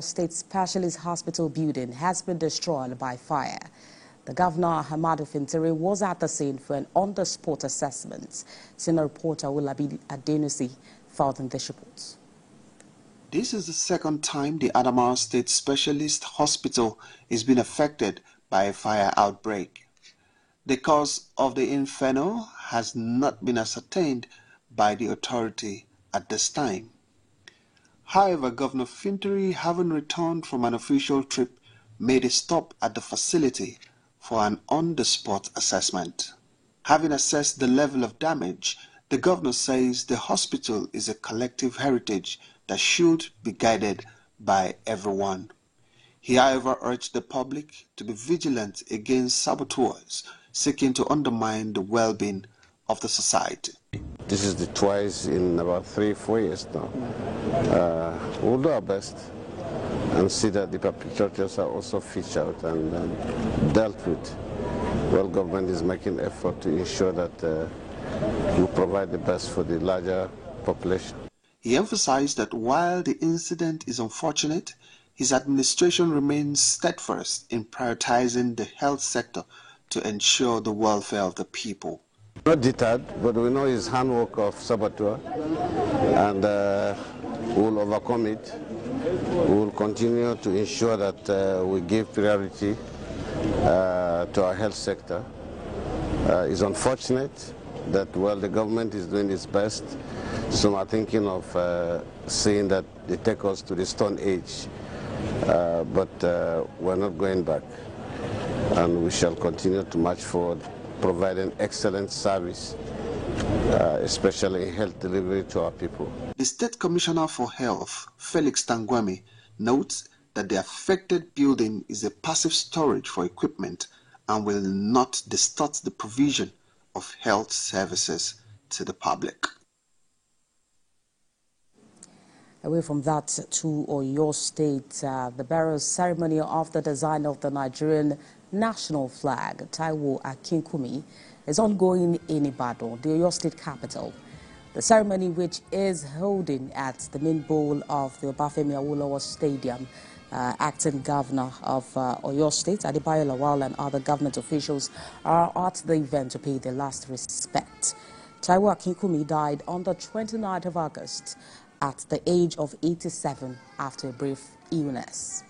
State Specialist Hospital building has been destroyed by fire. The Governor, Ahmadu Fintiri, was at the scene for an on-the-spot assessment. Senior reporter Olabi Adenusi filed in this report. This is the second time the Adamawa State Specialist Hospital is being affected by a fire outbreak. The cause of the inferno has not been ascertained by the authority at this time. However, Governor Fintiri, having returned from an official trip, made a stop at the facility for an on-the-spot assessment. Having assessed the level of damage, the governor says the hospital is a collective heritage that should be guided by everyone. He, however, urged the public to be vigilant against saboteurs seeking to undermine the well-being of the society. This is the twice in about 3-4 years now. We'll do our best and see that the perpetrators are also fished out and dealt with. Well, government is making effort to ensure that we provide the best for the larger population. He emphasized that while the incident is unfortunate, his administration remains steadfast in prioritizing the health sector to ensure the welfare of the people. Not deterred, but we know his handwork of saboteur, and we'll overcome it. We will continue to ensure that we give priority to our health sector. It's unfortunate that, well, the government is doing its best. Some are thinking of saying that they take us to the Stone Age, but we're not going back. And we shall continue to march forward, providing excellent service, especially in health delivery to our people. The State Commissioner for Health, Felix Tangwami, notes that the affected building is a passive storage for equipment and will not distort the provision of health services to the public. Away from that to Oyo State, the burial ceremony of the design of the Nigerian national flag, Taiwo Akinkumi, is ongoing in Ibadan, the Oyo State capital. The ceremony, which is holding at the main bowl of the Obafemi Awolowo Stadium, acting governor of Oyo State, Adebayo Lawal, and other government officials are at the event to pay their last respect. Taiwo Akinkumi died on the 29th of August at the age of 87 after a brief illness.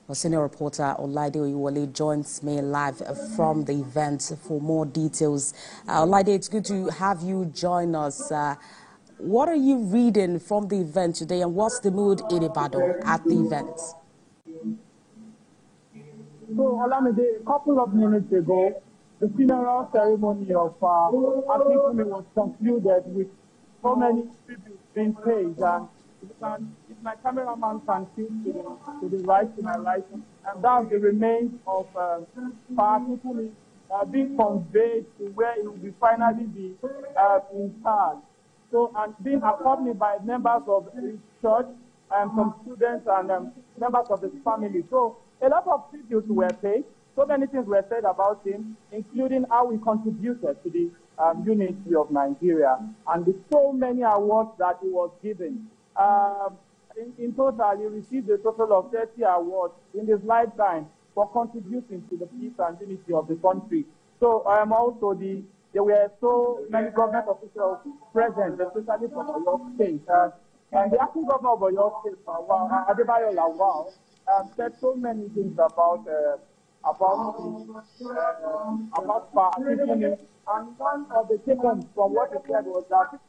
Our senior reporter Olaide Oyewole joins me live from the event for more details. Olaide, it's good to have you join us. What are you reading from the event today, and what's the mood in Ibadan at the event? So, Olamide, a couple of minutes ago, the funeral ceremony of Akinkumi was concluded with so many tributes being paid. And if my cameraman can see to the right, to my right, and that's the remains of Akinkumi being conveyed to where it will be finally be interred. So, and being accompanied by members of his church and some students and members of his family. So, a lot of tributes were paid. So many things were said about him, including how he contributed to the unity of Nigeria and the so many awards that he was given. In total, he received a total of 30 awards in his lifetime for contributing to the peace and unity of the country. So also there were so many government officials present, especially from Oyo State. And the acting governor of Oyo State, Adebayo Lawal, said so many things about Akinkumi. And one of the takeaways from what he said was that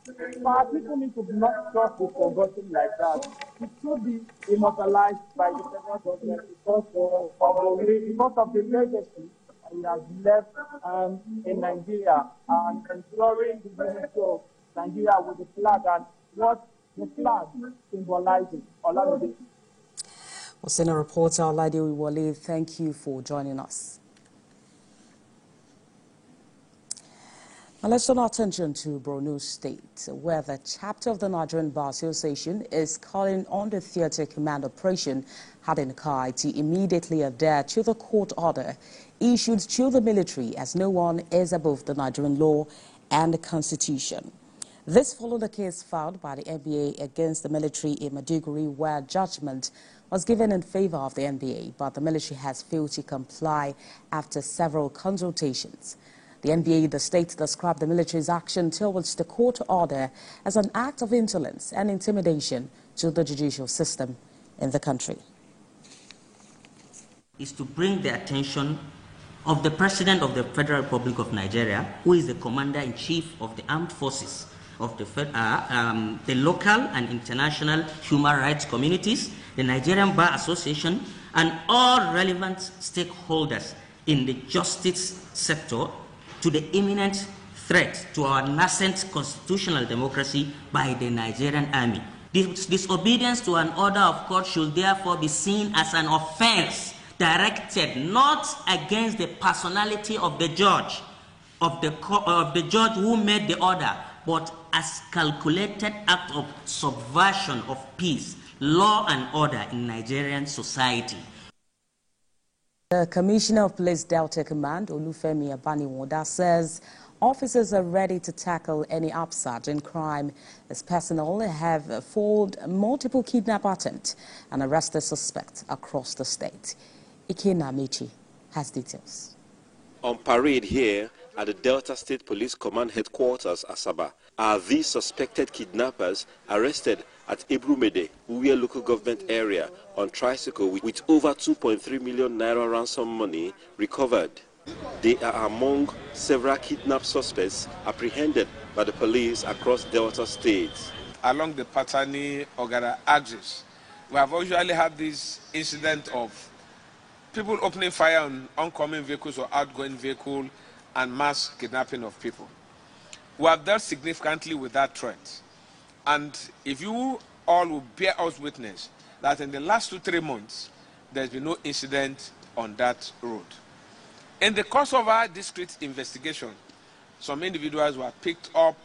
Particularly to not just be forgotten like that. It should be immortalized by the federal government because of the legacy he has left in Nigeria and ensuring the unity of Nigeria with the flag and what the flag symbolizes. Well, senior reporter Olaide Oyewole, thank you for joining us. Now let's turn our attention to Borno State, where the chapter of the Nigerian Bar Association is calling on the Theatre Command Operation Hadinkai to immediately adhere to the court order issued to the military, as no one is above the Nigerian law and the Constitution. This followed a case filed by the NBA against the military in Maiduguri, where judgment was given in favor of the NBA, but the military has failed to comply after several consultations. The NBA, the state, described the military's action towards the court order as an act of insolence and intimidation to the judicial system in the country. Is to bring the attention of the President of the Federal Republic of Nigeria, who is the Commander-in-Chief of the Armed Forces of the local and international human rights communities, the Nigerian Bar Association, and all relevant stakeholders in the justice sector to the imminent threat to our nascent constitutional democracy by the Nigerian army. Disobedience to an order of court should therefore be seen as an offense directed not against the personality of the judge, of the judge who made the order, but as calculated act of subversion of peace, law and order in Nigerian society. The Commissioner of Police Delta Command, Olufemi Abaniwoda, says officers are ready to tackle any upsurge in crime as personnel have foiled multiple kidnap attempts and arrested suspects across the state. Ikena Michi has details. On parade here at the Delta State Police Command Headquarters, Asaba, are these suspected kidnappers arrested at Ebrumede, Uwe local government area, on tricycle with over 2.3 million naira ransom money recovered. They are among several kidnapped suspects apprehended by the police across Delta State. Along the Patani-Ogara axis, we have usually had this incident of people opening fire on oncoming vehicles or outgoing vehicles and mass kidnapping of people. We have dealt significantly with that threat. And if you all will bear us witness that in the last 2-3 months, there's been no incident on that road. In the course of our discrete investigation, some individuals were picked up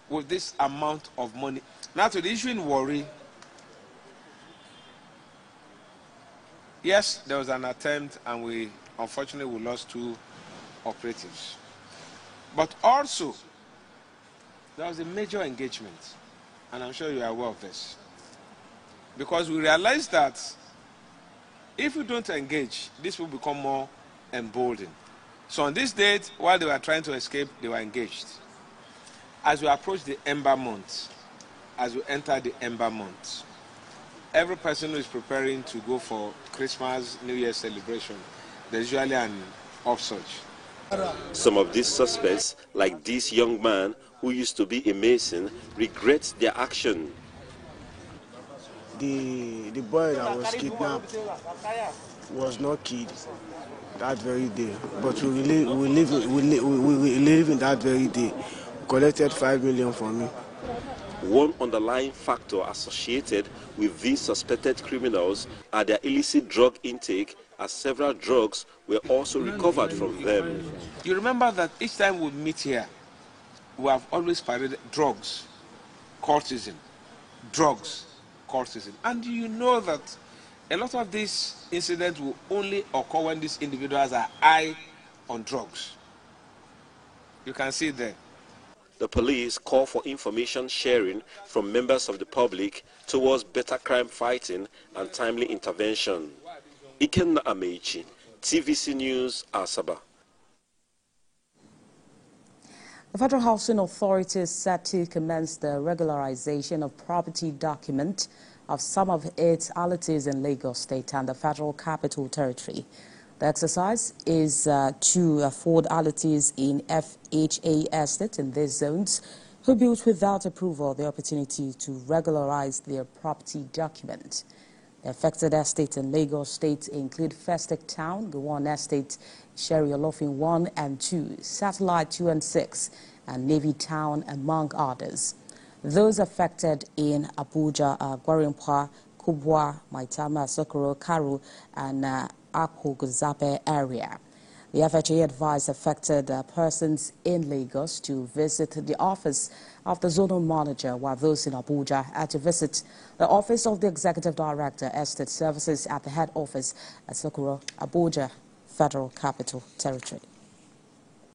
with this amount of money. Now to the issue in Warri, yes, there was an attempt and unfortunately we lost 2 operatives. But also, there was a major engagement, and I'm sure you are aware of this. Because we realized that if we don't engage, this will become more emboldened. So on this date, while they were trying to escape, they were engaged. As we approach the Ember month, as we enter the Ember month, every person who is preparing to go for Christmas, New Year celebration, there's usually an upsurge. Some of these suspects, like this young man who used to be a mason, regret their action. The boy that was kidnapped was not killed that very day, but we live in that very day. We collected 5 million from me. One underlying factor associated with these suspected criminals are their illicit drug intake, as several drugs were also recovered from them. You remember that each time we meet here, we have always paraded drugs, courtesan, drugs, courtesan. And you know that a lot of these incidents will only occur when these individuals are high on drugs. You can see there. The police call for information sharing from members of the public towards better crime fighting and timely intervention. Ikenna Amechi, TVC News, Asaba. The Federal Housing Authority is set to commence the regularization of property document of some of its alities in Lagos State and the Federal Capital Territory. The exercise is to afford alities in FHA estate in these zones who built without approval the opportunity to regularize their property document. The affected estates in Lagos State include Festac Town, Gowon Estate, Sherry Olofin 1 and 2, Satellite 2 and 6, and Navy Town, among others. Those affected in Abuja are Gwarimpa, Kubwa, Maitama, Sokoro, Karu, and Akwoguzape area. The FHA advised affected persons in Lagos to visit the office of the zonal manager, while those in Abuja had to visit the office of the Executive Director, Estate Services, at the head office at Sokoro, Abuja, Federal Capital Territory.